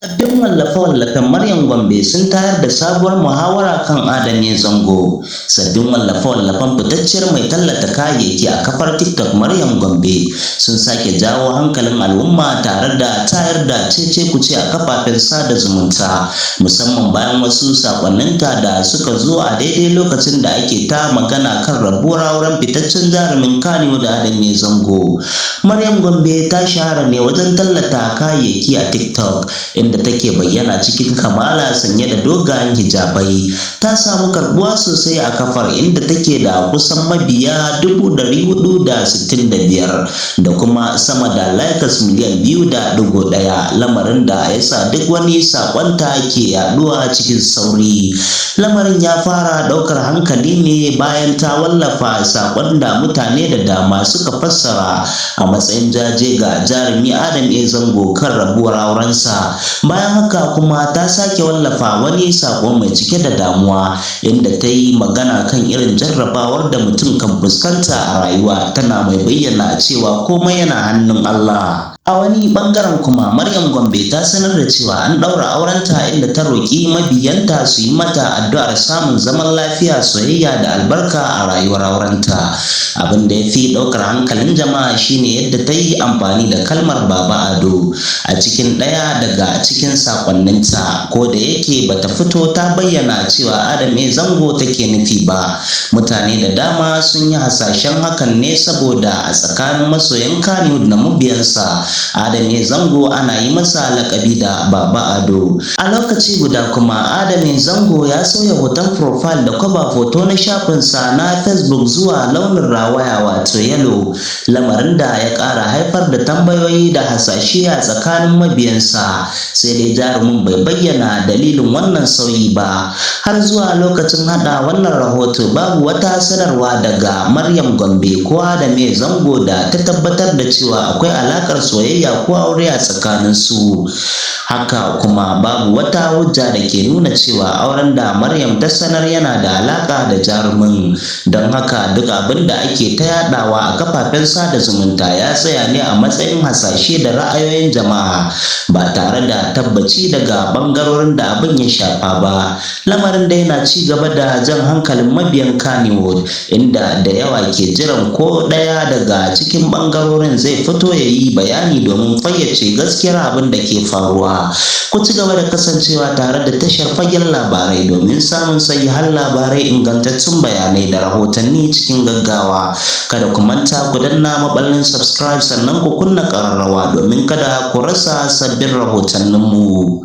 Sabbin wallafe-wallafen Maryam Gombe sun tayar da sabuwar muhawara kan Adame Zango. Sabbin wallafe-wallafen fitacciyar mai tallata kayayyaki a kafar TikTok Maryam Gombe sun sake jawo hankalin al'umma tare da tayar da cece-kuce a kafafen sada zumunta, musamman bayan wasu sakonninta da suka zo a daidai lokacin da ake ta magana kan rabuwar auren fitaccen jarumin Kannywood da Adame Zango. Maryam Gombe ta shahara ne wajen tallata kayayyaki a TikTok, inda take bayyana cikin kamala sanye da dogayen hijabai. Ta samu karbuwa sosai a kafar, inda take da kusan mabiya 465 da kuma sama da likes miliyan 2.1, lamarin da ya sa duk wani sakonta ke yaduwa cikin sauri. Lamarin ya fara daukar hankali ne bayan ta wallafa sakon da mutane da dama suka fassara a matsayin jaje ga jarumi Adame Zango kan rabuwar aurensa. Bayan haka kuma ta sake wallafa wani sako mai cike da damuwa, inda ta yi magana kan irin jarrabawar da mutum kan fuskanta a rayuwa, tana mai bayyana cewa komai yana hannun Allah. A wani bangaren kuma Maryam Gombe ta sanar da cewa an daura aurenta, inda ta roki mabiyanta su yi mata addu'ar samun zaman lafiya, soyayya da albarka a rayuwar aurenta. Abin da ya fi daukar hankalin jama'a shine yadda ta yi amfani da kalmar Baba Ado a cikin ɗaya daga cikin sakonninta, ko da yake bata fito ta bayyana cewa Adame Zango take nufi ba. Mutane da dama sun yi hasashen hakan ne saboda a tsakanin masoyan Kannywood na mabiyansa Adame Zango ana yi masa lakabi da Baba Ado. A lokaci guda kuma Adame Zango ya sauya hoton profile da kwaba foto na shafinsa na Facebook zuwa launin rawaya wato yellow, lamarin da ya ƙara haifar da tambayoyi da hasashe a tsakanin mabiyansa, sai dai jarumin bai bayyana dalilin wannan sauyi ba. Har zuwa lokacin hada wannan rahoto babu wata sanarwa daga Maryam Gombe ko Adame Zango da ta tabbatar da cewa akwai alakar soyayya ko aure a tsakanin su. Haka kuma babu wata hujja da ke nuna cewa auren da Maryam ta sanar yana da alaka da jarumin. Don haka duk abin da ake ta yadawa a kafafen sada zumunta ya tsaya ne a matsayin hasashe da ra'ayoyin jama'a, ba tare da tabbaci daga bangarorin da abin ya shafa ba. Lamarin da yana ci gaba da jan hankalin mabiyan Kannywood, inda da yawa ke jiran ko ɗaya daga cikin bangarorin zai fito ya yi bayani domin fayyace gaskiyar abin da ke faruwa. Ku ci gaba da kasancewa tare da tashar Fagen Labarai domin samun sahihan labarai, ingantattun bayanai da rahotanni cikin gaggawa. Kada ku manta ku danna maballin subscribe, sannan ku kunna ƙararrawa domin kada ku rasa sabbin rahotanninmu.